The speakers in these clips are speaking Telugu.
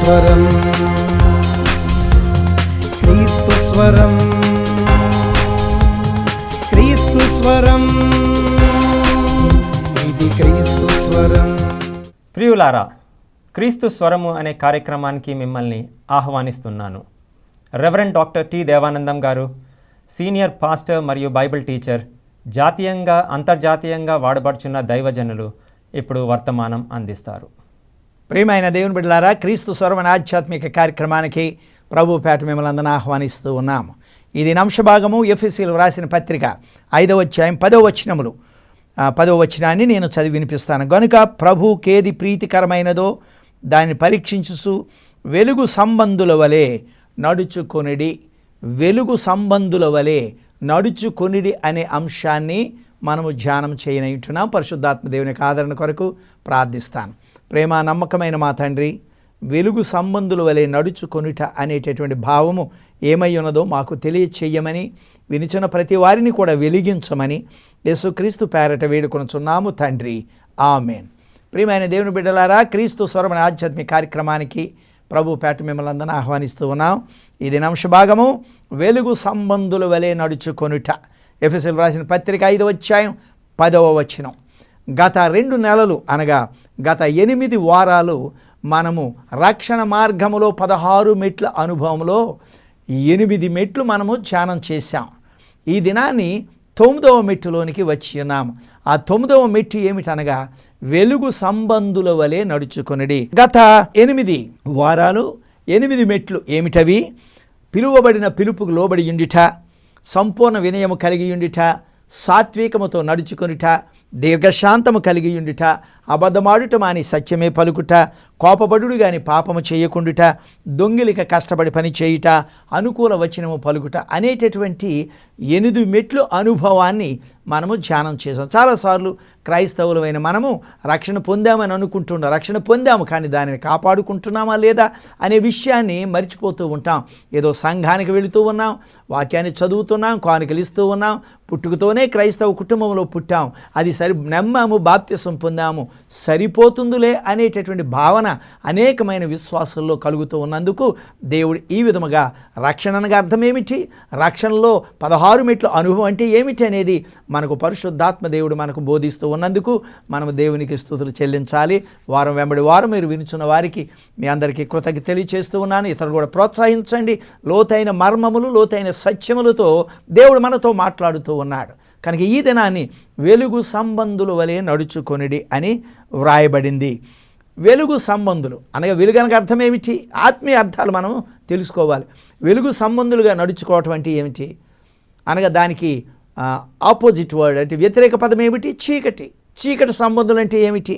స్వరం, క్రీస్తు స్వరం, క్రీస్తు స్వరం, ఇది క్రీస్తు స్వరం. ప్రియులారా, క్రీస్తు స్వరము అనే కార్యక్రమానికి మిమ్మల్ని ఆహ్వానిస్తున్నాను. రెవరెండ్ డాక్టర్ టి దేవానందం గారు సీనియర్ పాస్టర్ మరియు బైబిల్ టీచర్, జాతీయంగా అంతర్జాతీయంగా వాడబడుచున్న దైవజనులు ఇప్పుడు వర్తమానం అందిస్తారు. ప్రియమైన దేవుని బిడ్డలారా, క్రీస్తు స్వరం అనే ఆధ్యాత్మిక కార్యక్రమానికి ప్రభు పేట మిమ్మల్ని అందరిని ఆహ్వానిస్తూ ఉన్నాము. ఇది అంశభాగము ఎఫెసీయులకు వ్రాసిన పత్రిక 5వ అధ్యాయం 10వ వచనములు. 10వ వచనాన్ని నేను చదివి వినిపిస్తాను. గనుక ప్రభువుకేది ప్రీతికరమైనదో దాన్ని పరీక్షించుచు వెలుగు సంబంధుల వలె నడుచుకొనిడి. వెలుగు సంబంధుల వలె నడుచుకొనిడి అనే అంశాన్ని మనము ధ్యానం చేయనంటున్నాం. పరిశుద్ధాత్మ దేవుని యొక్క ఆదరణ కొరకు ప్రార్థిస్తాను. ప్రేమ నమ్మకమైన మా తండ్రి, వెలుగు సంబంధుల వలె నడుచుకొనుట అనేటటువంటి భావము ఏమై ఉన్నదో మాకు తెలియచేయమని, వినిచిన ప్రతి వారిని కూడా వెలిగించమని యేసుక్రీస్తు పేరట వేడుకొనుచున్నాము తండ్రి, ఆమేన్. ప్రియమైన దేవుని బిడ్డలారా, క్రీస్తు స్వరం అనే ఆధ్యాత్మిక కార్యక్రమానికి ప్రభు పేట మిమ్మల్ని అందరిని ఆహ్వానిస్తూ ఉన్నాం. ఇది అంశభాగము వెలుగు సంబంధుల వలె నడుచుకొనుట. ఎఫెసీయులకు రాసిన పత్రిక 5వ అధ్యాయం 10వ వచనం. గత 2 నెలలు అనగా గత 8 వారాలు మనము రక్షణ మార్గములో 16 మెట్ల అనుభవంలో 8 మెట్లు మనము ధ్యానం చేశాం. ఈ దినాన్ని 9వ మెట్టులోనికి వచ్చి ఉన్నాము. ఆ 9వ మెట్టు ఏమిటనగా వెలుగు సంబంధుల వలె నడుచుకొనిడి. గత 8 వారాలు 8 మెట్లు ఏమిటవి? పిలువబడిన పిలుపుకు లోబడి ఉండుట, సంపూర్ణ వినయము కలిగి ఉండుట, సాత్వికముతో నడుచుకొనుట, దీర్ఘశాంతము కలిగి ఉండుట, అబద్ధమాడుట మాని సత్యమే పలుకుట, కోపపడుడు గాని పాపము చేయకుండుట, దొంగిలిక కష్టపడి పని చేయుట, అనుకూల వచనము పలుకుట అనేటటువంటి 8 మెట్లు అనుభవాన్ని మనము ధ్యానం చేసాం. చాలాసార్లు క్రైస్తవులమైన మనము రక్షణ పొందామని అనుకుంటున్నాం. రక్షణ పొందాము, కానీ దానిని కాపాడుకుంటున్నామా లేదా అనే విషయాన్ని మర్చిపోతూ ఉంటాం. ఏదో సంఘానికి వెళుతూ ఉన్నాం, వాక్యాన్ని చదువుతున్నాం, కానుకలు ఇస్తూ ఉన్నాం, పుట్టుకతోనే క్రైస్తవ కుటుంబంలో పుట్టాం, అది నమ్మాము, బాప్తిసం పొందాము, సరిపోతుందిలే అనేటటువంటి భావన అనేకమైన విశ్వాసాల్లో కలుగుతూ ఉన్నందుకు దేవుడు ఈ విధముగా రక్షణ అనగా అర్థం ఏమిటి, రక్షణలో 16 మెట్ల అనుభవం అంటే ఏమిటి అనేది మనకు పరిశుద్ధాత్మ దేవుడు మనకు బోధిస్తూ ఉన్నందుకు మనము దేవునికి స్తుతులు చెల్లించాలి. వారం వెంబడి వారం మీరు వినుచున్న వారికి మీ అందరికీ కృతజ్ఞత తెలియచేస్తూ ఉన్నాను. ఇతరులు కూడా ప్రోత్సహించండి. లోతైన మర్మములు, లోతైన సత్యములతో దేవుడు మనతో మాట్లాడుతూ ఉన్నాడు. కనుక ఈ దినాన్ని వెలుగు సంబంధుల వలె నడుచుకొనిడి అని వ్రాయబడింది. వెలుగు సంబంధులు అనగా వెలుగు అనగా అర్థం ఏమిటి? ఆత్మీయ అర్థాలు మనం తెలుసుకోవాలి. వెలుగు సంబంధులుగా నడుచుకోవటం అంటే ఏమిటి అనగా దానికి ఆపోజిట్ వర్డ్ అంటే వ్యతిరేక పదం ఏమిటి? చీకటి. చీకటి సంబంధులు అంటే ఏమిటి?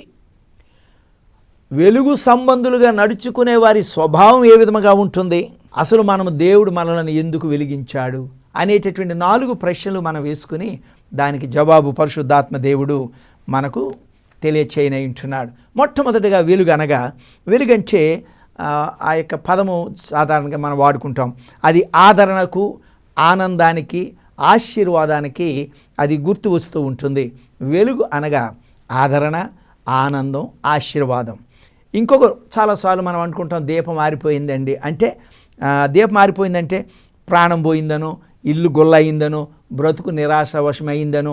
వెలుగు సంబంధులుగా నడుచుకునే వారి స్వభావం ఏ విధముగా ఉంటుంది? అసలు మనము దేవుడు మనల్ని ఎందుకు వెలిగించాడు అనేటటువంటి 4 ప్రశ్నలు మనం వేసుకుని దానికి జవాబు పరిశుద్ధాత్మ దేవుడు మనకు తెలియచేయనంటున్నాడు. మొట్టమొదటిగా వెలుగు అనగా, వెలుగంటే ఆ యొక్క పదము సాధారణంగా మనం వాడుకుంటాం. అది ఆదరణకు, ఆనందానికి, ఆశీర్వాదానికి అది గుర్తు వస్తూ ఉంటుంది. వెలుగు అనగా ఆదరణ, ఆనందం, ఆశీర్వాదం. ఇంకొక చాలాసార్లు మనం అనుకుంటాం దీపం ఆరిపోయిందండి అంటే, దీపం ఆరిపోయిందంటే ప్రాణం పోయిందనో, ఇల్లు గొల్లయిందనో, బ్రతుకు నిరాశవశమైందనో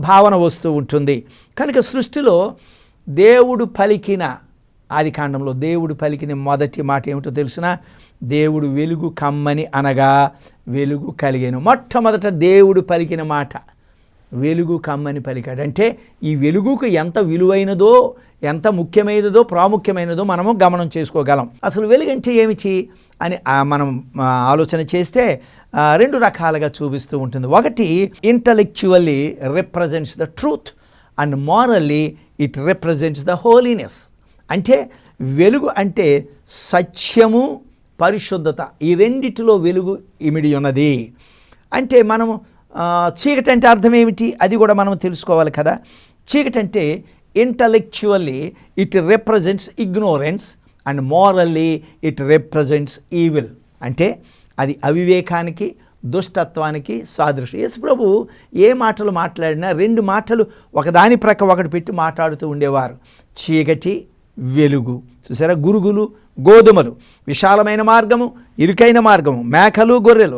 భావన వస్తూ ఉంటుంది. కనుక సృష్టిలో దేవుడు పలికిన, ఆదికాండంలో దేవుడు పలికిన మొదటి మాట ఏమిటో తెలుసునా? దేవుడు వెలుగు కమ్మని అనగా వెలుగు కలిగెను. మొట్టమొదట దేవుడు పలికిన మాట వెలుగు కమ్మని పలికాడు. అంటే ఈ వెలుగుకు ఎంత విలువైనదో, ఎంత ముఖ్యమైనదో, ప్రాముఖ్యమైనదో మనము గమనం చేసుకోగలం. అసలు వెలుగంటే ఏమిటి అని మనం ఆలోచన చేస్తే 2 రకాలుగా చూపిస్తూ ఉంటుంది. ఒకటి, intellectually represents the truth and morally it represents the holiness. అంటే వెలుగు అంటే సత్యము, పరిశుద్ధత, ఈ రెండిటిలో వెలుగు ఇమిడి ఉన్నది. అంటే మనము చీకటి అంటే అర్థం ఏమిటి అది కూడా మనం తెలుసుకోవాలి కదా. చీకటి అంటే intellectually it represents ignorance and morally it represents evil. అంటే అది అవివేకానికి, దుష్టత్వానికి సాదృశ్యం. యేసు ప్రభు ఏ మాటలు మాట్లాడినా 2 మాటలు ఒకదాని ప్రక్క ఒకటి పెట్టి మాట్లాడుతూ ఉండేవారు. చీకటి వెలుగు. చూసారా, గురుగులు గోధుమలు, విశాలమైన మార్గము, ఇరుకైన మార్గము, మేకలు గొర్రెలు,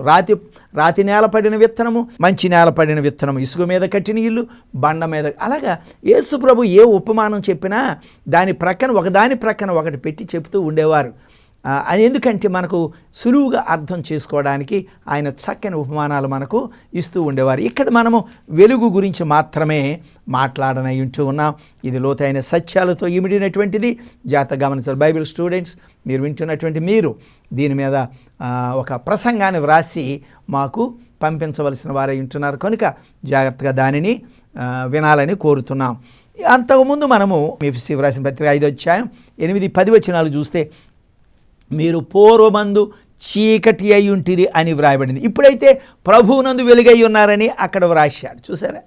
రాతి నేల పడిన విత్తనము, మంచి నేల పడిన విత్తనము, ఇసుక మీద కట్టిన ఇల్లు, బండ మీద. అలాగా యేసు ప్రభు ఏ ఉపమానం చెప్పినా ఒకదాని ప్రక్కన ఒకటి పెట్టి చెప్తూ ఉండేవారు. అది ఎందుకంటే మనకు సులువుగా అర్థం చేసుకోవడానికి ఆయన చక్కని ఉపమానాలు మనకు ఇస్తూ ఉండేవారు. ఇక్కడ మనము వెలుగు గురించి మాత్రమే మాట్లాడనై ఉంటూ ఉన్నాం. ఇది లోతైన సత్యాలతో ఇమిడినటువంటిది. జాగ్రత్తగా గమనించాలి బైబిల్ స్టూడెంట్స్, మీరు వింటున్నటువంటి మీరు దీని మీద ఒక ప్రసంగాన్ని వ్రాసి మాకు పంపించవలసిన వారై ఉంటున్నారు కనుక జాగ్రత్తగా దానిని వినాలని కోరుతున్నాం. అంతకుముందు మనము ఎఫెసీ వ్రాసిన పత్రిక 5వ అధ్యాయం 8-10 వచనాలు చూస్తే, మీరు పూర్వమందు చీకటి అయి ఉంటిరి అని వ్రాయబడింది, ఇప్పుడైతే ప్రభువునందు వెలుగై ఉన్నారని అక్కడ వ్రాశాడు. చూసారా,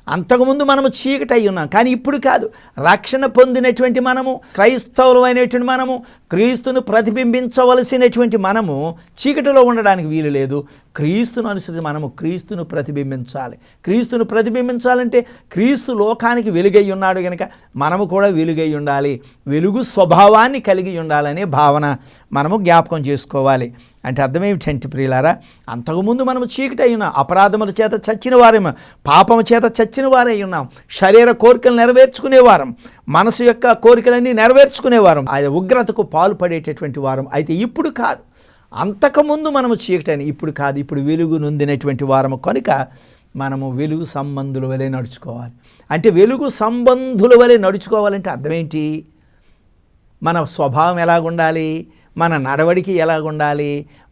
అంతకుముందు మనము చీకటి అయి ఉన్నాం, కానీ ఇప్పుడు కాదు. రక్షణ పొందినటువంటి మనము, క్రైస్తవులమైనటువంటి మనము, క్రీస్తును ప్రతిబింబించవలసినటువంటి మనము చీకటిలో ఉండడానికి వీలు లేదు. క్రీస్తును అనుసరించి మనము క్రీస్తును ప్రతిబింబించాలి. క్రీస్తును ప్రతిబింబించాలంటే క్రీస్తు లోకానికి వెలుగై ఉన్నాడు కనుక మనము కూడా వెలుగై ఉండాలి. వెలుగు స్వభావాన్ని కలిగి ఉండాలనే భావన మనము జ్ఞాపకం చేసుకోవాలి. అంటే అర్థమేమిటంటే ప్రియులారా, అంతకుముందు మనము చీకటి అయి ఉన్నాం, అపరాధముల చేత చచ్చిన వారేమో, పాపము చేత చచ్చిన వారై ఉన్నాం, శరీర కోరికలు నెరవేర్చుకునేవారం, మనసు యొక్క కోరికలన్నీ నెరవేర్చుకునేవారం, ఆ ఉగ్రతకు పాల్పడేటటువంటి వారం. అయితే ఇప్పుడు కాదు, అంతకుముందు మనము చీకటని, ఇప్పుడు కాదు, ఇప్పుడు వెలుగు నొందినటువంటి వారము కనుక మనము వెలుగు సంబంధుల వలె నడుచుకోవాలి. అంటే వెలుగు సంబంధుల వలె నడుచుకోవాలంటే అర్థమేంటి? మన స్వభావం ఎలాగుండాలి, మన నడవడికి ఎలాగుండాలి,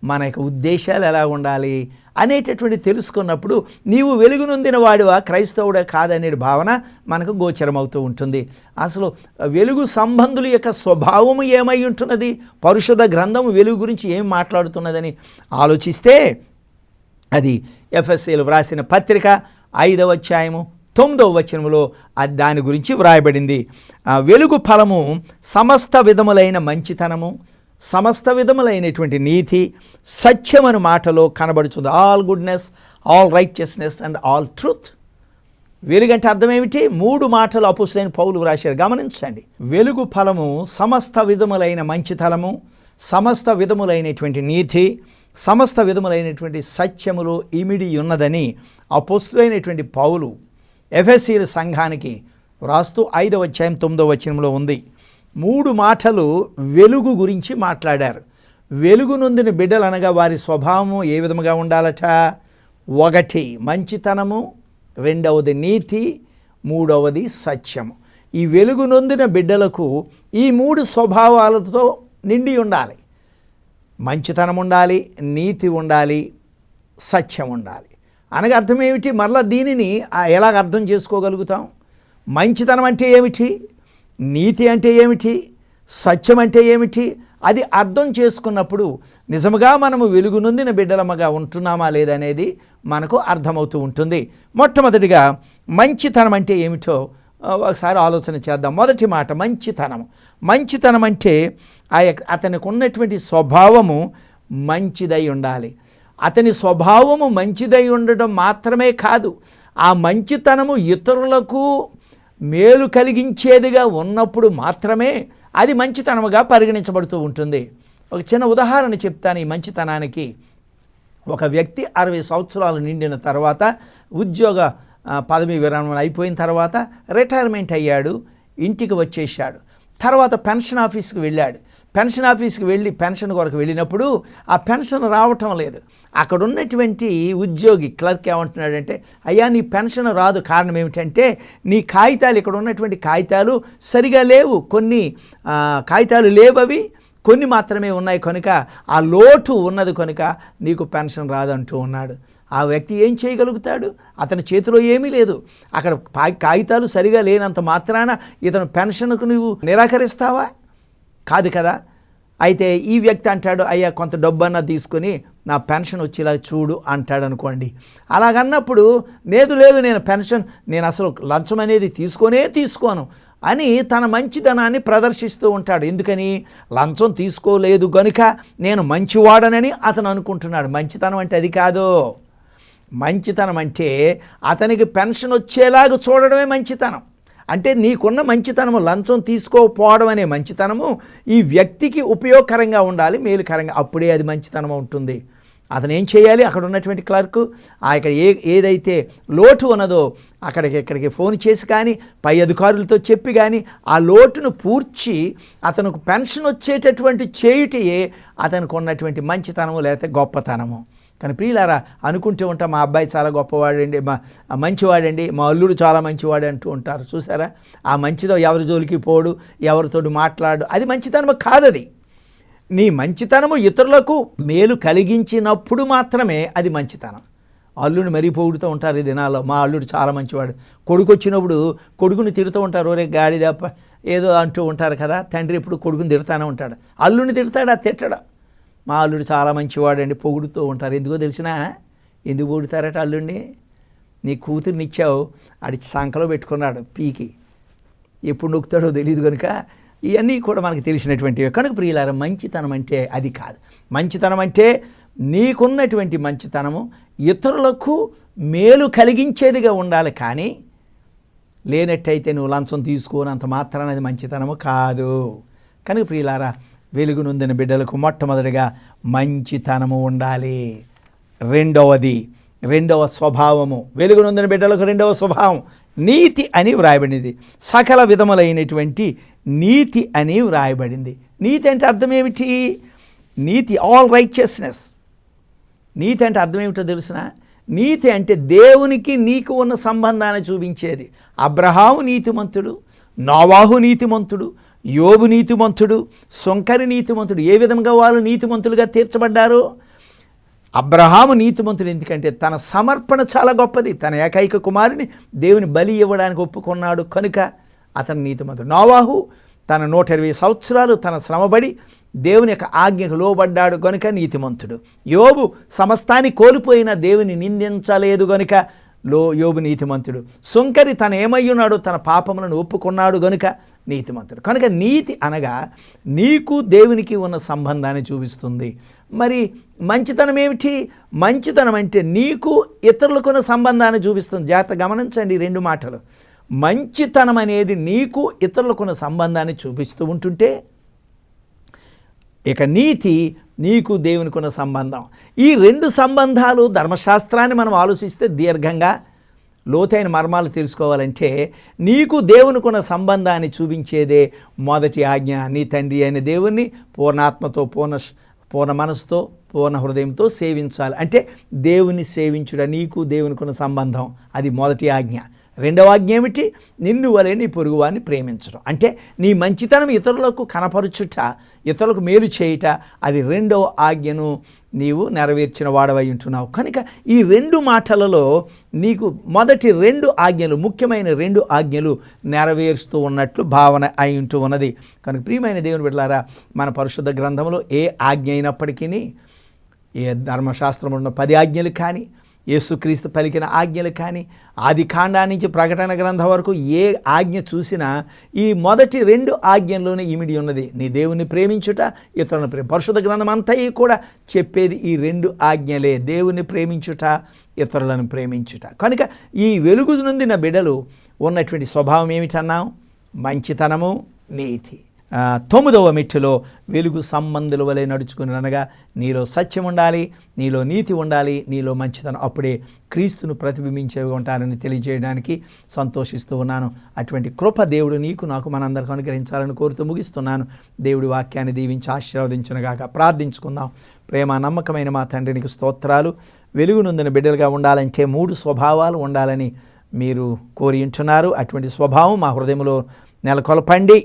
మన యొక్క ఉద్దేశాలు ఎలాగుండాలి అనేటటువంటి తెలుసుకున్నప్పుడు నీవు వెలుగు నొందిన వాడివా క్రైస్తవుడే కాదనే భావన మనకు గోచరమవుతూ ఉంటుంది. అసలు వెలుగు సంబంధుల యొక్క స్వభావము ఏమై ఉంటున్నది, పరిశుద్ధ గ్రంథము వెలుగు గురించి ఏం మాట్లాడుతున్నదని ఆలోచిస్తే అది ఎఫెసీయులకు వ్రాసిన పత్రిక 5వ అధ్యాయము 9వ వచనములో దాని గురించి వ్రాయబడింది. వెలుగు ఫలము సమస్త విధములైన మంచితనము, సమస్త విధములైనటువంటి నీతి, సత్యమను మాటలో కనబడుతుంది. All goodness, all righteousness and all truth. వెలుగంటే అర్థం ఏమిటి? 3 మాటలు అపోస్తలుడైన పౌలు వ్రాశారు, గమనించండి. వెలుగు ఫలము సమస్త విధములైన మంచితనము, సమస్త విధములైనటువంటి నీతి, సమస్త విధములైనటువంటి సత్యములో ఇమిడి ఉన్నదని అపోస్తలుడైనటువంటి పౌలు ఎఫెసీయుల సంఘానికి వ్రాస్తూ 5వ అధ్యాయం 9వ వచనంలో ఉంది. 3 మాటలు వెలుగు గురించి మాట్లాడారు. వెలుగు నొందిన బిడ్డలు అనగా వారి స్వభావము ఏ విధముగా ఉండాలట? 1 మంచితనము, 2వది నీతి, 3వది సత్యము. ఈ వెలుగు నొందిన బిడ్డలకు ఈ 3 స్వభావాలతో నిండి ఉండాలి. మంచితనం ఉండాలి, నీతి ఉండాలి, సత్యం ఉండాలి. అనగా అర్థం ఏమిటి? మరలా దీనిని ఎలాగ అర్థం చేసుకోగలుగుతాం? మంచితనం అంటే ఏమిటి, నీతి అంటే ఏమిటి, సత్యం అంటే ఏమిటి, అది అర్థం చేసుకున్నప్పుడు నిజముగా మనము వెలుగు నొందిన బిడ్డలముగా ఉంటున్నామా లేదనేది మనకు అర్థమవుతూ ఉంటుంది. మొట్టమొదటిగా మంచితనం అంటే ఏమిటో ఒకసారి ఆలోచన చేద్దాం. మొదటి మాట మంచితనం. మంచితనం అంటే అతనికి ఉన్నటువంటి స్వభావము మంచిదై ఉండాలి. అతని స్వభావము మంచిదై ఉండడం మాత్రమే కాదు, ఆ మంచితనము ఇతరులకు మేలు కలిగించేదిగా ఉన్నప్పుడు మాత్రమే అది మంచితనముగా పరిగణించబడుతూ ఉంటుంది. ఒక చిన్న ఉదాహరణ చెప్తాను ఈ మంచితనానికి. ఒక వ్యక్తి 60 సంవత్సరాలు నిండిన తర్వాత ఉద్యోగ పదవి విరమణ అయిపోయిన తర్వాత రిటైర్మెంట్ అయ్యాడు, ఇంటికి వచ్చేసాడు. తర్వాత పెన్షన్ ఆఫీస్కి వెళ్ళాడు. పెన్షన్ ఆఫీస్కి వెళ్ళి పెన్షన్ కొరకు వెళ్ళినప్పుడు ఆ పెన్షన్ రావటం లేదు. అక్కడ ఉన్నటువంటి ఉద్యోగి క్లర్క్ ఏమంటున్నాడంటే, అయ్యా నీ పెన్షన్ రాదు, కారణం ఏమిటంటే నీ కాగితాలు, ఇక్కడ ఉన్నటువంటి కాగితాలు సరిగా లేవు, కొన్ని కాగితాలు లేవవి, కొన్ని మాత్రమే ఉన్నాయి కనుక ఆ లోటు ఉన్నది కనుక నీకు పెన్షన్ రాదంటూ ఉన్నాడు. ఆ వ్యక్తి ఏం చేయగలుగుతాడు? అతని చేతిలో ఏమీ లేదు. అక్కడ కాగితాలు సరిగా లేనంత మాత్రాన ఇతను పెన్షన్కు నువ్వు నిరాకరిస్తావా? కాదు కదా. అయితే ఈ వ్యక్తి అంటాడు, అయ్యా కొంత డబ్బన్నా తీసుకొని నా పెన్షన్ వచ్చేలా చూడు అంటాడు అనుకోండి. అలాగన్నప్పుడు లేదు నేను అసలు లంచం అనేది తీసుకోను అని తన మంచితనాన్ని ప్రదర్శిస్తూ ఉంటాడు. ఎందుకని? లంచం తీసుకోలేదు కనుక నేను మంచివాడనని అతను అనుకుంటున్నాడు. మంచితనం అంటే అది కాదు. మంచితనం అంటే అతనికి పెన్షన్ వచ్చేలాగా చూడడమే మంచితనం. అంటే నీకున్న మంచితనము, లంచం తీసుకోకపోవడం అనే మంచితనము ఈ వ్యక్తికి ఉపయోగకరంగా ఉండాలి, మేలుకరంగా, అప్పుడే అది మంచితనం ఉంటుంది. అతను ఏం చేయాలి, అక్కడ ఉన్నటువంటి క్లర్కు ఇక్కడ ఏదైతే లోటు ఉన్నదో ఇక్కడికి ఫోన్ చేసి కానీ పై అధికారులతో చెప్పి కానీ ఆ లోటును పూడ్చి అతనికి పెన్షన్ వచ్చేటటువంటి చేయుటయే అతనికి ఉన్నటువంటి మంచితనము లేకపోతే గొప్పతనము. కానీ ప్రియులారా, అనుకుంటూ ఉంటాం మా అబ్బాయి చాలా గొప్పవాడండి, మంచివాడండి, మా అల్లుడు చాలా మంచివాడు అంటూ ఉంటారు. చూసారా, ఆ మంచిదో ఎవరి జోలికి పోడు, ఎవరితో మాట్లాడు, అది మంచితనము కాదది. నీ మంచితనము ఇతరులకు మేలు కలిగించినప్పుడు మాత్రమే అది మంచితనం. అల్లుడిని మరీ పొగుడుతూ ఉంటారు ఈ దినాల్లో, మా అల్లుడు చాలా మంచివాడు. కొడుకు వచ్చినప్పుడు కొడుకుని తిడుతూ ఉంటారు, ఒరే గాడిద ఏదో అంటూ ఉంటారు కదా. తండ్రి ఎప్పుడు కొడుకుని తిడతానే ఉంటాడు, అల్లుడిని తిడతాడా తిట్టడా. మా అల్లుడు చాలా మంచివాడండి పొగుడుతూ ఉంటారు. ఎందుకో తెలిసినా, ఎందుకు పొగుడుతారట అల్లుడిని? నీ కూతురునిచ్చావు, ఆడి సంకలో పెట్టుకున్నాడు పీకి, ఎప్పుడు నొక్కుతాడో తెలియదు కనుక ఇవన్నీ కూడా మనకు తెలిసినటువంటివి. కనుక ప్రియులారా, మంచితనం అంటే అది కాదు. మంచితనం అంటే నీకున్నటువంటి మంచితనము ఇతరులకు మేలు కలిగించేదిగా ఉండాలి, కానీ లేనట్టయితే నువ్వు లంచం తీసుకోనంత మాత్రాన అది మంచితనము కాదు. కనుక ప్రియులారా, వెలుగునొందిన బిడ్డలకు మొట్టమొదటిగా మంచితనము ఉండాలి. రెండవ స్వభావము, వెలుగునొందిన బిడ్డలకు రెండవ స్వభావం నీతి అని వ్రాయబడింది. సకల విధములైనటువంటి నీతి అని వ్రాయబడింది. నీతి అంటే అర్థం ఏమిటి? నీతి, ఆల్ రైచియస్నెస్. నీతి అంటే అర్థం ఏమిటో తెలుసిన? నీతి అంటే దేవునికి నీకు ఉన్న సంబంధాన్ని చూపించేది. అబ్రహాము నీతిమంతుడు, నోవాహు నీతిమంతుడు, యోబు నీతిమంతుడు, సుంకరి నీతిమంతుడు. ఏ విధంగా వాళ్ళు నీతిమంతులుగా తీర్చబడ్డారు? అబ్రహాము నీతిమంతుడు ఎందుకంటే తన సమర్పణ చాలా గొప్పది. తన ఏకైక కుమారుని దేవుని బలి ఇవ్వడానికి ఒప్పుకున్నాడు కనుక అతను నీతిమంతుడు. నోవాహు తన 120 సంవత్సరాలు తన శ్రమబడి దేవుని యొక్క ఆజ్ఞకు లోబడ్డాడు కనుక నీతిమంతుడు. యోబు సమస్తాన్ని కోల్పోయిన దేవుని నిందించలేదు కనుక యోబు నీతిమంతుడు. సుంకరి తను ఏమై ఉన్నాడో తన పాపములను ఒప్పుకున్నాడు గనుక నీతిమంతుడు. కనుక నీతి అనగా నీకు దేవునికి ఉన్న సంబంధాన్ని చూపిస్తుంది. మరి మంచితనం ఏమిటి? మంచితనం అంటే నీకు ఇతరులకు ఉన్న సంబంధాన్ని చూపిస్తుంది. జాగ్రత్త గమనించండి 2 మాటలు. మంచితనం అనేది నీకు ఇతరులకున్న సంబంధాన్ని చూపిస్తూ ఉంటుంటే, ఇక నీతి నీకు దేవునికి ఉన్న సంబంధం. ఈ 2 సంబంధాలు ధర్మశాస్త్రాన్ని మనం ఆలోచిస్తే దీర్ఘంగా లోతైన మర్మాలు తెలుసుకోవాలంటే నీకు దేవునికి ఉన్న సంబంధాన్ని చూపించేదే మొదటి ఆజ్ఞ. నీ తండ్రి అయిన దేవుణ్ణి పూర్ణాత్మతో, పూర్ణ మనసుతో, పూర్ణ హృదయంతో సేవించాలి. అంటే దేవుని సేవించుట నీకు దేవునికి ఉన్న సంబంధం, అది మొదటి ఆజ్ఞ. రెండవ ఆజ్ఞ ఏమిటి? నిన్ను వలె నీ పొరుగువాన్ని ప్రేమించడం. అంటే నీ మంచితనం ఇతరులకు కనపరుచుట, ఇతరులకు మేలు చేయుట, అది రెండవ ఆజ్ఞను నీవు నెరవేర్చిన వాడవై ఉంటున్నావు. కనుక ఈ 2 మాటలలో నీకు మొదటి 2 ఆజ్ఞలు, ముఖ్యమైన 2 ఆజ్ఞలు నెరవేరుస్తూ ఉన్నట్లు భావన అయి ఉంటూ ఉన్నది. కనుక ప్రియమైన దేవుని బిడ్డలారా, మన పరిశుద్ధ గ్రంథంలో ఏ ఆజ్ఞ అయినప్పటికీ, ఏ ధర్మశాస్త్రంలో ఉన్న 10 ఆజ్ఞలు కానీ, యేసుక్రీస్తు పలికిన ఆజ్ఞలు కానీ, ఆది కాండా నుంచి ప్రకటన గ్రంథం వరకు ఏ ఆజ్ఞ చూసినా ఈ మొదటి 2 ఆజ్ఞల్లోనే ఇమిడి ఉన్నది. నీ దేవుని ప్రేమించుట, ఇతరులను పరిశుద్ధ గ్రంథం అంతా కూడా చెప్పేది ఈ 2 ఆజ్ఞలే, దేవుని ప్రేమించుట, ఇతరులను ప్రేమించుట. కనుక ఈ వెలుగు నొందిన బిడ్డలు ఉన్నటువంటి స్వభావం ఏమిటన్నాం? మంచితనము, నీతి. 9వ మెట్టులో వెలుగు సంబంధుల వలె నడుచుకుని అనగా నీలో సత్యం ఉండాలి, నీలో నీతి ఉండాలి, నీలో మంచితనం, అప్పుడే క్రీస్తును ప్రతిబింబించే ఉంటారని తెలియజేయడానికి సంతోషిస్తూ ఉన్నాను. అటువంటి కృప దేవుడు నీకు నాకు మనందరికీ అనుగ్రహించాలని కోరుతూ ముగిస్తున్నాను. దేవుడి వాక్యాన్ని దీవించి ఆశీర్వదించునుగాక. ప్రార్థించుకుందాం. ప్రేమ నమ్మకమైన మా తండ్రి, నీకు స్తోత్రాలు. వెలుగునొందిన బిడ్డలుగా ఉండాలంటే 3 స్వభావాలు ఉండాలని మీరు కోరి ఉంటున్నారు. అటువంటి స్వభావం మా హృదయంలో నెలకొల్పండి.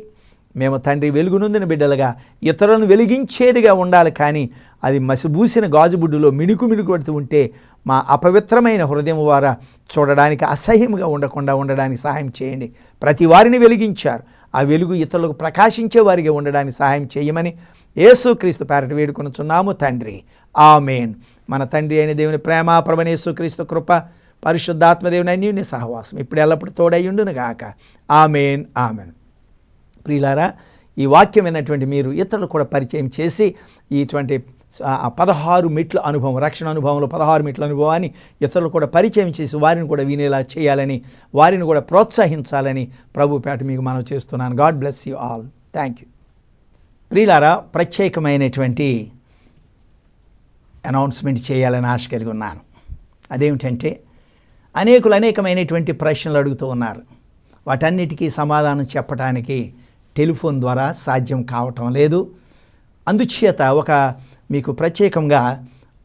మేము తండ్రి వెలుగునొందిన బిడ్డలుగా ఇతరులను వెలిగించేదిగా ఉండాలి, కానీ అది మసిబూసిన గాజుబుడ్డులో మిణుకు పడుతూ ఉంటే మా అపవిత్రమైన హృదయం వారా చూడడానికి అసహ్యంగా ఉండకుండా ఉండడానికి సహాయం చేయండి. ప్రతి వారిని వెలిగించారు, ఆ వెలుగు ఇతరులకు ప్రకాశించే వారిగా ఉండడానికి సహాయం చేయమని యేసుక్రీస్తు పేరట వేడుకొనుచున్నాము తండ్రి. ఆమేన్. మన తండ్రి అయిన దేవుని ప్రేమ, ప్రభువైన యేసుక్రీస్తు కృప, పరిశుద్ధాత్మదేవుని అన్యోన్య సహవాసం ఇప్పుడు ఎల్లప్పుడూ తోడయ్యుండును గాక. ఆమేన్, ఆమేన్. ప్రియులారా, ఈ వాక్యం విన్నటువంటి మీరు ఇతరులు కూడా పరిచయం చేసి ఇటువంటి 16 మెట్ల అనుభవం, రక్షణ అనుభవంలో 16 మెట్ల అనుభవాన్ని ఇతరులు కూడా పరిచయం చేసి వారిని కూడా వినేలా చేయాలని, వారిని కూడా ప్రోత్సహించాలని ప్రభు పేట మీకు మనం చేస్తున్నాను. God bless you all. Thank you. ప్రియులారా, ప్రత్యేకమైనటువంటి అనౌన్స్మెంట్ చేయాలని ఆశ కలిగి ఉన్నాను. అదేమిటంటే, అనేకులు అనేకమైనటువంటి ప్రశ్నలు అడుగుతూ ఉన్నారు. వాటన్నిటికీ సమాధానం చెప్పడానికి టెలిఫోన్ ద్వారా సాధ్యం కావటం లేదు. అందుచేత మీకు ప్రత్యేకంగా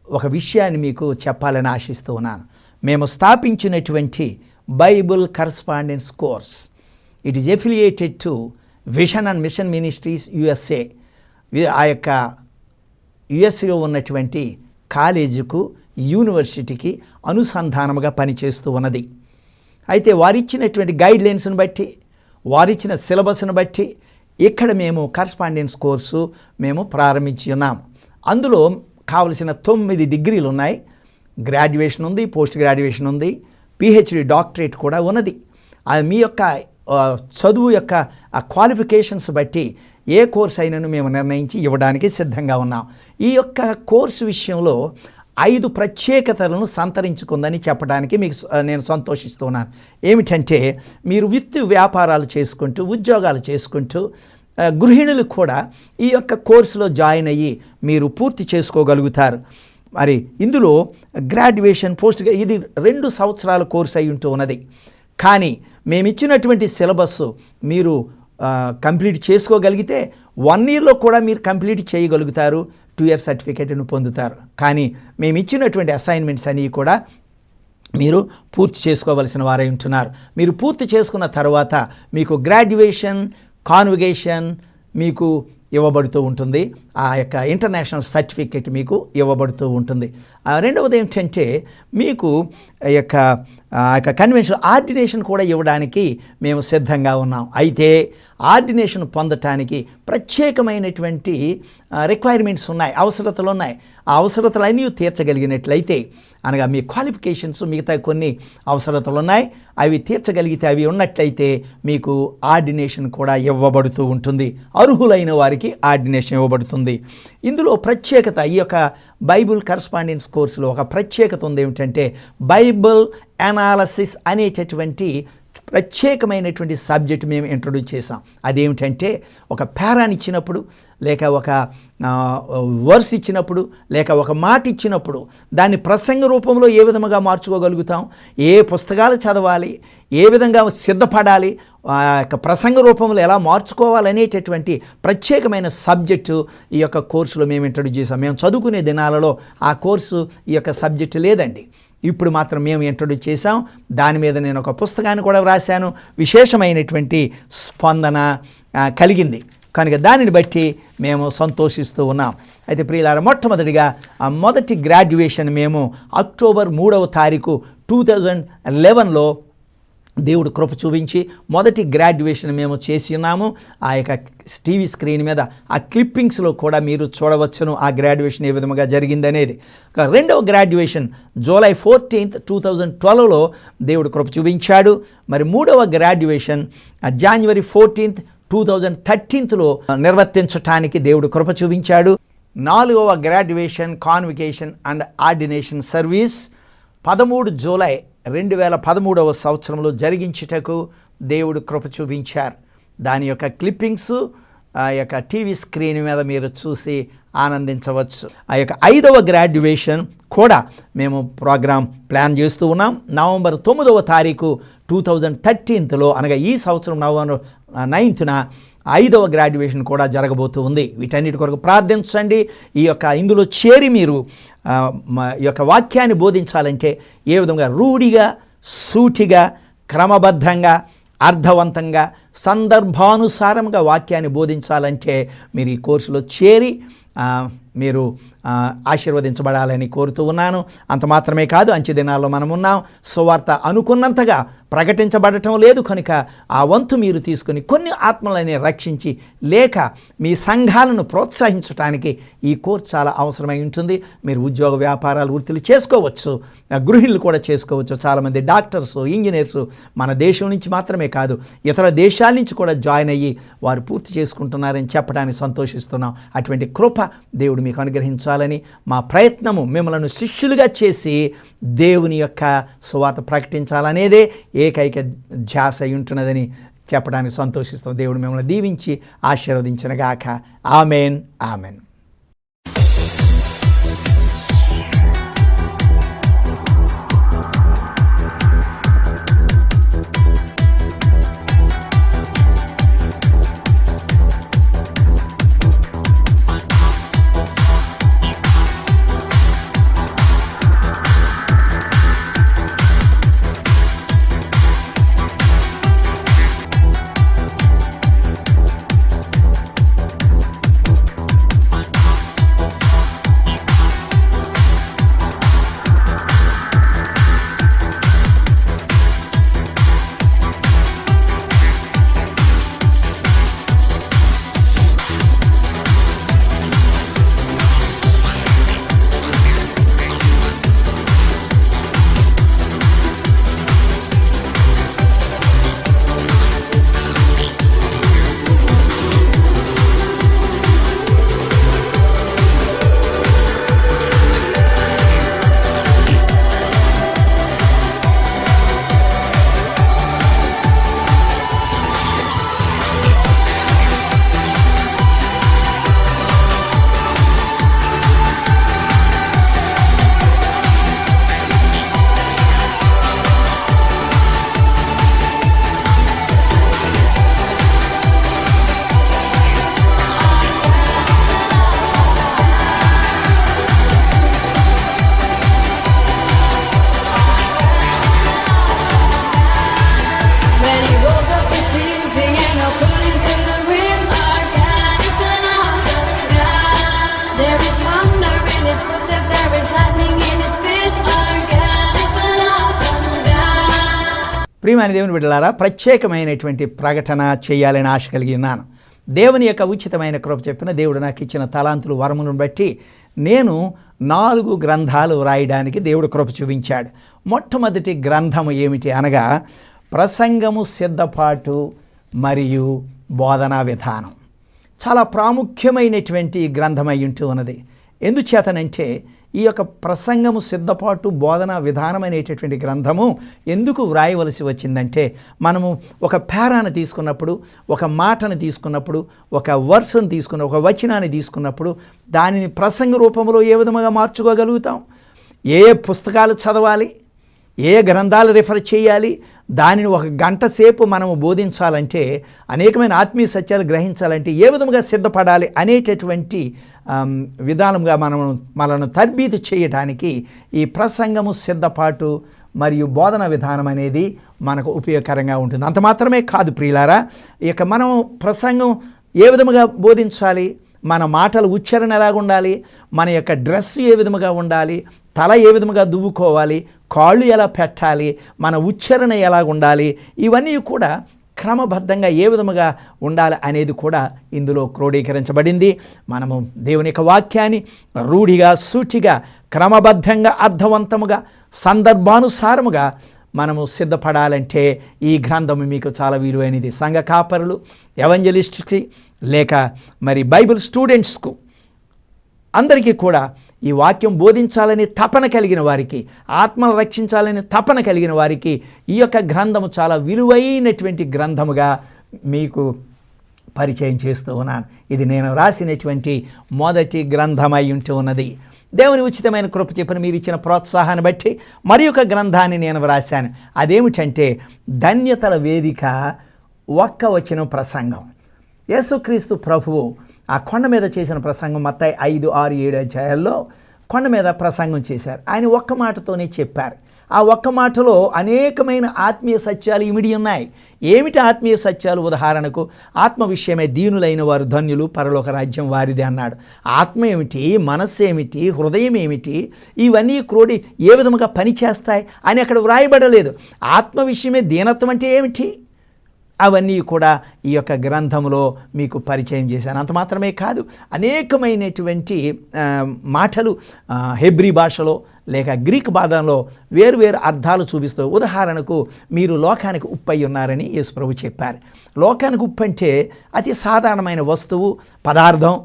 ఒక విషయాన్ని మీకు చెప్పాలని ఆశిస్తూ ఉన్నాను. మేము స్థాపించినటువంటి Bible correspondence course, it is affiliated to vision and mission ministries USA. ఆ యొక్క యుఎస్లో ఉన్నటువంటి కాలేజీకు, యూనివర్సిటీకి అనుసంధానముగా పనిచేస్తూ ఉన్నది. అయితే వారిచ్చినటువంటి గైడ్లైన్స్ని బట్టి, వారిచ్చిన సిలబస్ను బట్టి ఇక్కడ మేము కరస్పాండెన్స్ కోర్సు మేము ప్రారంభించి ఉన్నాము. అందులో కావలసిన 9 డిగ్రీలు ఉన్నాయి. గ్రాడ్యుయేషన్ ఉంది, పోస్ట్ గ్రాడ్యుయేషన్ ఉంది, PhD డాక్టరేట్ కూడా ఉన్నది. అది మీ యొక్క చదువు యొక్క ఆ క్వాలిఫికేషన్స్ బట్టి ఏ కోర్స్ అయినను మేము నిర్ణయించి ఇవ్వడానికి సిద్ధంగా ఉన్నాం. ఈ యొక్క కోర్సు విషయంలో 5 ప్రత్యేకతలను సంతరించుకుందని చెప్పడానికి మీకు నేను సంతోషిస్తున్నాను. ఏమిటంటే, మీరు వ్యాపారాలు చేసుకుంటూ, ఉద్యోగాలు చేసుకుంటూ, గృహిణులు కూడా ఈ యొక్క కోర్సులో జాయిన్ అయ్యి మీరు పూర్తి చేసుకోగలుగుతారు. మరి ఇందులో గ్రాడ్యుయేషన్, పోస్ట్ ఇది 2 సంవత్సరాల కోర్సు అయి ఉంటూ ఉన్నది. కానీ మేమిచ్చినటువంటి సిలబస్ మీరు కంప్లీట్ చేసుకోగలిగితే 1 ఇయర్లో కూడా మీరు కంప్లీట్ చేయగలుగుతారు. 2 ఇయర్ సర్టిఫికేట్ను పొందుతారు. కానీ మేము ఇచ్చినటువంటి అసైన్మెంట్స్ అన్నీ కూడా మీరు పూర్తి చేసుకోవలసిన వారై ఉంటున్నారు. మీరు పూర్తి చేసుకున్న తర్వాత మీకు గ్రాడ్యుయేషన్, కాన్వకేషన్ మీకు ఇవ్వబడుతూ ఉంటుంది. ఆ యొక్క ఇంటర్నేషనల్ సర్టిఫికేట్ మీకు ఇవ్వబడుతూ ఉంటుంది. రెండవది ఏంటంటే, మీకు ఈ యొక్క కన్వెన్షన్ ఆర్డినేషన్ కూడా ఇవ్వడానికి మేము సిద్ధంగా ఉన్నాం. అయితే ఆర్డినేషన్ పొందటానికి ప్రత్యేకమైనటువంటి రిక్వైర్మెంట్స్ ఉన్నాయి, అవసరతలు ఉన్నాయి. ఆ అవసరతలన్నీ తీర్చగలిగినట్లయితే, అనగా మీ క్వాలిఫికేషన్స్, మిగతా కొన్ని అవసరతలు ఉన్నాయి, అవి తీర్చగలిగితే, అవి ఉన్నట్లయితే మీకు ఆర్డినేషన్ కూడా ఇవ్వబడుతూ ఉంటుంది. అర్హులైన వారికి ఆర్డినేషన్ ఇవ్వబడుతుంది. ఇందులో ప్రత్యేకత, ఈ యొక్క బైబుల్ కరస్పాండెన్స్ కోర్సులో ఒక ప్రత్యేకత ఉంది. ఏమిటంటే, బైబుల్ అనాలసిస్ అనేటటువంటి ప్రత్యేకమైనటువంటి సబ్జెక్ట్ మేము ఇంట్రొడ్యూస్ చేసాం. అదేమిటంటే, ఒక పారాని ఇచ్చినప్పుడు, లేక ఒక వర్స్ ఇచ్చినప్పుడు, లేక ఒక మాట ఇచ్చినప్పుడు దాన్ని ప్రసంగ రూపంలో ఏ విధముగా మార్చుకోగలుగుతాం, ఏ పుస్తకాలు చదవాలి, ఏ విధంగా సిద్ధపడాలి, ఆ యొక్క ప్రసంగ రూపంలో ఎలా మార్చుకోవాలనేటటువంటి ప్రత్యేకమైన సబ్జెక్టు ఈ యొక్క కోర్సులో మేము ఇంట్రొడ్యూస్ చేసాం. మేము చదువుకునే దినాలలో ఆ కోర్సు, ఈ యొక్క సబ్జెక్టు లేదండి. ఇప్పుడు మాత్రం మేము ఇంట్రొడ్యూస్ చేసాం. దాని మీద నేను ఒక పుస్తకాన్ని కూడా వ్రాశాను. విశేషమైనటువంటి స్పందన కలిగింది కనుక దానిని బట్టి మేము సంతోషిస్తూ ఉన్నాం. అయితే ప్రియులారా, మొట్టమొదటిగా ఆ మొదటి గ్రాడ్యుయేషన్ మేము అక్టోబర్ 3వ తారీఖు 2011లో దేవుడు కృప చూపించి మొదటి గ్రాడ్యుయేషన్ మేము చేసి ఉన్నాము. ఆ యొక్క టీవీ స్క్రీన్ మీద ఆ క్లిప్పింగ్స్లో కూడా మీరు చూడవచ్చును ఆ గ్రాడ్యుయేషన్ ఏ విధంగా జరిగిందనేది. రెండవ గ్రాడ్యుయేషన్ జూలై 14th, 2012లో దేవుడు కృప చూపించాడు. మరి మూడవ గ్రాడ్యుయేషన్ జనవరి 14th, 2013లో నిర్వర్తించటానికి దేవుడు కృప చూపించాడు. నాలుగవ graduation, convocation and ordination service 13 July 2013వ సంవత్సరంలో జరిగించుటకు దేవుడు కృప చూపించారు. దాని యొక్క క్లిప్పింగ్స్ ఆ యొక్క టీవీ స్క్రీన్ మీద మీరు చూసి ఆనందించవచ్చు. ఆ యొక్క 5వ గ్రాడ్యుయేషన్ కూడా మేము ప్రోగ్రాం ప్లాన్ చేస్తూ ఉన్నాం. నవంబర్ 9వ తారీఖు 2013లో, అనగా ఈ సంవత్సరం నవంబర్ 9th 5వ గ్రాడ్యుయేషన్ కూడా జరగబోతూ ఉంది. వీటన్నిటి కొరకు ప్రార్థించండి. ఇందులో చేరి మీరు ఈ యొక్క వాక్యాన్ని బోధించాలంటే ఏ విధంగా రూఢిగా, సూటిగా, క్రమబద్ధంగా, అర్థవంతంగా, సందర్భానుసారంగా వాక్యాన్ని బోధించాలంటే మీరు ఈ కోర్సులో చేరి మీరు ఆశీర్వదించబడాలని కోరుతూ ఉన్నాను. అంత మాత్రమే కాదు, అంచె దినాల్లో మనం ఉన్నాం. సువార్త అనుకున్నంతగా ప్రకటించబడటం లేదు కనుక ఆ వంతు మీరు తీసుకుని కొన్ని ఆత్మలని రక్షించి, లేక మీ సంఘాలను ప్రోత్సహించడానికి ఈ కోర్సు చాలా అవసరమై ఉంటుంది. మీరు ఉద్యోగ వ్యాపారాలు, వృత్తులు చేసుకోవచ్చు, గృహిణులు కూడా చేసుకోవచ్చు. చాలామంది డాక్టర్స్, ఇంజనీర్స్ మన దేశం నుంచి మాత్రమే కాదు ఇతర దేశాల నుంచి కూడా జాయిన్ అయ్యి వారు పూర్తి చేసుకుంటున్నారని చెప్పడానికి సంతోషిస్తున్నాం. అటువంటి కృప దేవుడు మీకు అనుగ్రహించాలని మా ప్రయత్నము మిమ్మల్ని శిష్యులుగా చేసి దేవుని యొక్క సువార్త ప్రకటించాలనేదే ఏకైక ధ్యాస ఉంటున్నదని చెప్పడానికి సంతోషిస్తాం. దేవుడు మిమ్మల్ని దీవించి ఆశీర్వదించునుగాక. Amen, amen. ప్రియమైన దేవుని బిడ్డలారా, ప్రత్యేకమైనటువంటి ప్రకటన చేయాలని ఆశ కలిగి ఉన్నాను. దేవుని యొక్క ఉచితమైన కృప చెప్పిన దేవుడు నాకు ఇచ్చిన తలాంతులు వరములను బట్టి నేను 4 గ్రంథాలు వ్రాయడానికి దేవుడు కృప చూపించాడు. మొట్టమొదటి గ్రంథము ఏమిటి అనగా ప్రసంగము సిద్ధపాటు మరియు బోధనా విధానం. చాలా ప్రాముఖ్యమైనటువంటి గ్రంథమై ఉంటూ ఉన్నది. ఎందుచేతనంటే ఈ యొక్క ప్రసంగము సిద్ధపాటు బోధనా విధానం అనేటటువంటి గ్రంథము ఎందుకు వ్రాయవలసి వచ్చిందంటే, మనము ఒక పేరాను తీసుకున్నప్పుడు, ఒక మాటను తీసుకున్నప్పుడు, ఒక వర్స్ని తీసుకున్న ఒక వచనాన్ని తీసుకున్నప్పుడు దానిని ప్రసంగ రూపంలో ఏ విధంగా మార్చుకోగలుగుతాం? ఏ పుస్తకాలు చదవాలి, ఏ గ్రంథాలు రిఫర్ చేయాలి, దానిని 1 గంట సేపు మనము బోధించాలంటే, అనేకమైన ఆత్మీయ సత్యాలు గ్రహించాలంటే ఏ విధంగా సిద్ధపడాలి అనేటటువంటి విధానంగా మనను తర్బీదు చేయడానికి ఈ ప్రసంగము సిద్ధపాటు మరియు బోధన విధానం అనేది మనకు ఉపయోగకరంగా ఉంటుంది. అంత మాత్రమే కాదు ప్రియులారా, ఇక మనం ప్రసంగం ఏ విధముగా బోధించాలి, మన మాటల ఉచ్చారణ ఎలాగ ఉండాలి, మన యొక్క డ్రెస్ ఏ విధముగా ఉండాలి, తల ఏ విధముగా దువ్వుకోవాలి, కాళ్ళు ఎలా పెట్టాలి, మన ఉచ్చారణ ఎలాగ ఉండాలి, ఇవన్నీ కూడా క్రమబద్ధంగా ఏ విధముగా ఉండాలి అనేది కూడా ఇందులో క్రోడీకరించబడింది. మనము దేవుని యొక్క వాక్యాన్ని రూఢిగా, సూటిగా, క్రమబద్ధంగా, అర్థవంతముగా, సందర్భానుసారముగా మనము సిద్ధపడాలంటే ఈ గ్రంథము మీకు చాలా విలువైనది. సంఘ కాపరులు, ఎవెంజలిస్ట్కి, లేక మరి బైబిల్ స్టూడెంట్స్కు అందరికీ కూడా ఈ వాక్యం బోధించాలని తపన కలిగిన వారికి, ఆత్మను రక్షించాలని తపన కలిగిన వారికి ఈ యొక్క గ్రంథము చాలా విలువైనటువంటి గ్రంథముగా మీకు పరిచయం చేస్తూ ఉన్నాను. ఇది నేను రాసినటువంటి మొదటి గ్రంథమై ఉంటూ ఉన్నది. దేవుని ఉచితమైన కృప చెప్పిన మీరు ఇచ్చిన ప్రోత్సాహాన్ని బట్టి మరి ఒక గ్రంథాన్ని నేను వ్రాశాను. అదేమిటంటే ధన్యతల వేదిక 1 వచనం ప్రసంగం. యేసుక్రీస్తు ప్రభువు ఆ కొండ మీద చేసిన ప్రసంగం మత్తయి 5, 6, 7 అధ్యాయాల్లో కొండ మీద ప్రసంగం చేశారు. ఆయన ఒక్క మాటతోనే చెప్పారు. ఆ ఒక్క మాటలో అనేకమైన ఆత్మీయ సత్యాలు ఇమిడి ఉన్నాయి. ఏమిటి ఆత్మీయ సత్యాలు? ఉదాహరణకు ఆత్మ విషయమే దీనులైన వారు ధన్యులు, పరలోక రాజ్యం వారిది అన్నాడు. ఆత్మ ఏమిటి, మనస్సు ఏమిటి, హృదయం ఏమిటి, ఇవన్నీ క్రోడి ఏ విధముగా పనిచేస్తాయి అని అక్కడ వ్రాయబడలేదు. ఆత్మ విషయమే దీనత్వం అంటే ఏమిటి, అవన్నీ కూడా ఈ యొక్క గ్రంథంలో మీకు పరిచయం చేశాను. అంత మాత్రమే కాదు, అనేకమైనటువంటి మాటలు హెబ్రీ భాషలో లేక గ్రీక్ భాషలో వేరువేరు అర్థాలు చూపిస్తూ, ఉదాహరణకు మీరు లోకానికి ఉప్పు అయి ఉన్నారని యేసు ప్రభు చెప్పారు. లోకానికి ఉప్పు అంటే అతి సాధారణమైన వస్తువు, పదార్థం,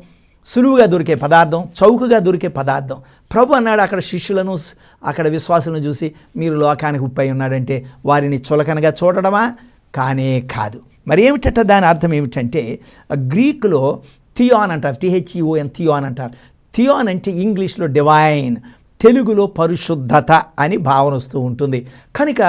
సులువుగా దొరికే పదార్థం, చౌకగా దొరికే పదార్థం. ప్రభు అన్నాడు అక్కడ శిష్యులను, అక్కడ విశ్వాసులను చూసి, మీరు లోకానికి ఉప్పై ఉన్నాడంటే వారిని చులకనగా చూడడమా? కానే కాదు. మరి ఏమిటంటే దాని అర్థం ఏమిటంటే, గ్రీకులో థియాన్ అంటారు, THEON, థియాన్ అంటారు. థియాన్ అంటే ఇంగ్లీష్లో డివైన్, తెలుగులో పరిశుద్ధత అని భావన వస్తూ ఉంటుంది. కనుక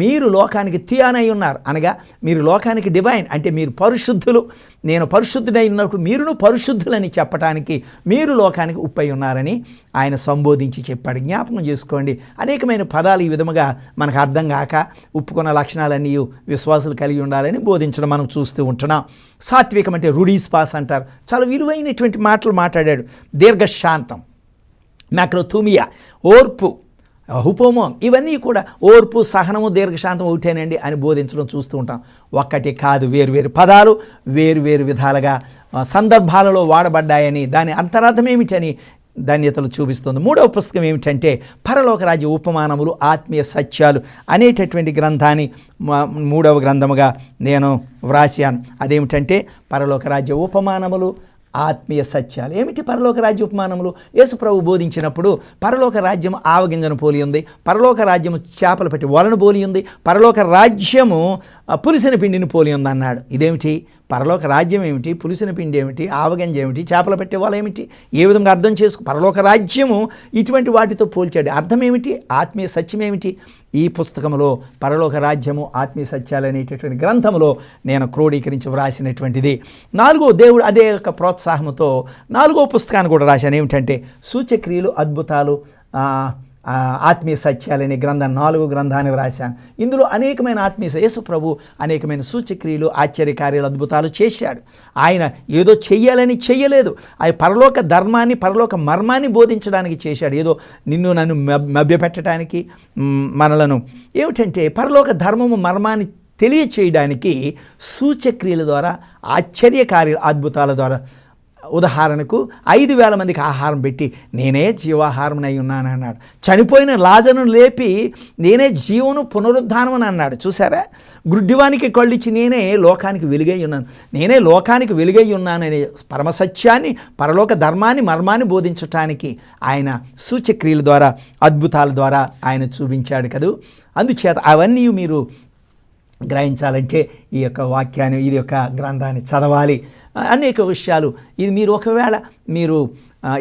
మీరు లోకానికి థియాన్ అయి ఉన్నారు, అనగా మీరు లోకానికి డివైన్ అంటే మీరు పరిశుద్ధులు. నేను పరిశుద్ధుడై ఉన్నప్పుడు మీరును పరిశుద్ధులని చెప్పటానికి మీరు లోకానికి ఉప్పై ఉన్నారని ఆయన సంబోధించి చెప్పాడు. జ్ఞాపకం చేసుకోండి, అనేకమైన పదాలు ఈ విధముగా మనకు అర్థం కాక ఉప్పుకున్న లక్షణాలన్నీ విశ్వాసులు కలిగి ఉండాలని బోధించడం మనం చూస్తూ ఉంటున్నాం. సాత్వికం అంటే రుడీస్పాస్ అంటారు, చాలా విలువైనటువంటి మాటలు మాట్లాడాడు. దీర్ఘశాంతం, మ్యాక్రోథూమియా, ఓర్పు, హుపోమోం, ఇవన్నీ కూడా ఓర్పు, సహనము, దీర్ఘశాంతం ఒకటేనండి అని బోధించడం చూస్తూ ఉంటాం. ఒక్కటి కాదు, వేరువేరు పదాలు వేరువేరు విధాలుగా సందర్భాలలో వాడబడ్డాయని, దాని అంతరార్థం ఏమిటని ధన్యతలు చూపిస్తుంది. మూడవ పుస్తకం ఏమిటంటే పరలోక రాజ్య ఉపమానములు, ఆత్మీయ సత్యాలు అనేటటువంటి గ్రంథాన్ని మూడవ గ్రంథముగా నేను వ్రాసాను. అదేమిటంటే పరలోక రాజ్య ఉపమానములు, ఆత్మీయ సత్యాలు. ఏమిటి పరలోక రాజ్య ఉపమానములు? యేసు ప్రభు బోధించినప్పుడు పరలోక రాజ్యము ఆవగింజను పోలి ఉంది, పరలోక రాజ్యము చేపలు పెట్టి వలను పోలి ఉంది, పరలోక రాజ్యము పులిసిన పిండిని పోలి ఉంది అన్నాడు. ఇదేమిటి? పరలోక రాజ్యం ఏమిటి, పులిసిన పిండి ఏమిటి, ఆవగింజ ఏమిటి, చేపలు పెట్టే వాళ్ళు ఏమిటి, ఏ విధంగా అర్థం చేసుకో? పరలోక రాజ్యము ఇటువంటి వాటితో పోల్చాడు. అర్థం ఏమిటి? ఆత్మీయ సత్యం ఏమిటి? ఈ పుస్తకంలో పరలోక రాజ్యము, ఆత్మీయ సత్యాలు అనేటటువంటి గ్రంథములో నేను క్రోడీకరించి వ్రాసినటువంటిది. నాలుగో దేవుడు అదే యొక్క ప్రోత్సాహంతో నాలుగో పుస్తకాన్ని కూడా రాశాను. ఏమిటంటే సూచక్రియలు, అద్భుతాలు, ఆత్మీయ సత్యాలనే గ్రంథం, 4 గ్రంథాన్ని వ్రాశాను. ఇందులో అనేకమైన ఆత్మీయ, యేసు ప్రభు అనేకమైన సూచక్రియలు, ఆశ్చర్యకార్యాలు, అద్భుతాలు చేశాడు. ఆయన ఏదో చెయ్యాలని చెయ్యలేదు, ఆయన పరలోక ధర్మాన్ని, పరలోక మర్మాన్ని బోధించడానికి చేశాడు. ఏదో నిన్ను నన్ను మభ్యపెట్టడానికి మనలను, ఏమిటంటే పరలోక ధర్మము మర్మాన్ని తెలియచేయడానికి సూచక్రియల ద్వారా, ఆశ్చర్యకార్యాలు, అద్భుతాల ద్వారా. ఉదాహరణకు 5,000 మందికి ఆహారం పెట్టి నేనే జీవాహారం అయి ఉన్నాను అన్నాడు. చనిపోయిన లాజరును లేపి నేనే జీవను పునరుద్ధానం అని అన్నాడు. చూసారా? గుడ్డివానికి కళ్ళిచ్చి నేనే లోకానికి వెలుగై ఉన్నాను, నేనే లోకానికి వెలుగై ఉన్నాననే పరమసత్యాన్ని, పరలోక ధర్మాన్ని, మర్మాన్ని బోధించటానికి ఆయన సూచక్రియల ద్వారా, అద్భుతాల ద్వారా ఆయన చూపించాడు కదూ. అందుచేత అవన్నీ మీరు గ్రహించాలంటే ఈ యొక్క వాక్యాన్ని, ఇది యొక్క గ్రంథాన్ని చదవాలి. అనేక విషయాలు ఇది మీరు ఒకవేళ మీరు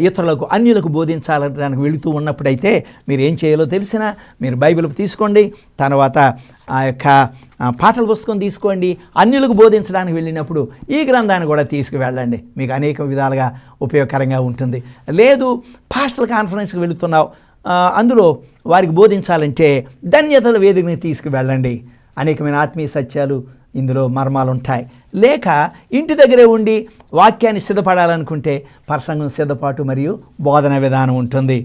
ఇతరులకు, అన్యులకు బోధించాలనడానికి వెళుతూ ఉన్నప్పుడైతే మీరు ఏం చేయాలో తెలిసినా మీరు బైబిల్ తీసుకోండి, తర్వాత ఆ యొక్క పాటల పుస్తకం తీసుకోండి. అన్యులకు బోధించడానికి వెళ్ళినప్పుడు ఈ గ్రంథాన్ని కూడా తీసుకువెళ్ళండి, మీకు అనేక విధాలుగా ఉపయోగకరంగా ఉంటుంది. లేదు పాస్టల్ కాన్ఫరెన్స్కి వెళుతున్నావు, అందులో వారికి బోధించాలంటే ధన్యతల వేదికని తీసుకువెళ్ళండి. అనేకమైన ఆత్మీయ సత్యాలు ఇందులో మర్మాలు ఉంటాయి. లేక ఇంటి దగ్గరే ఉండి వాక్యాన్ని సిద్ధపడాలనుకుంటే ప్రసంగం సిద్ధపాటు మరియు బోధన విధానం ఉంటుంది.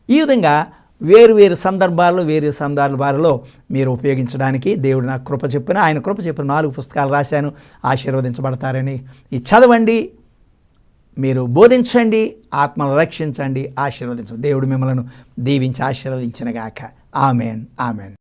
ఈ విధంగా వేరు సందర్భాల్లో, సందర్భాలలో మీరు ఉపయోగించడానికి దేవుడు నాకు కృప చెప్పిన, ఆయన కృప చెప్పిన 4 పుస్తకాలు రాశాను. ఆశీర్వదించబడతారని. ఈ చదవండి, మీరు బోధించండి, ఆత్మను రక్షించండి, ఆశీర్వదించండి. దేవుడు మిమ్మల్ని దీవించి ఆశీర్వదించినగాక. Amen, amen.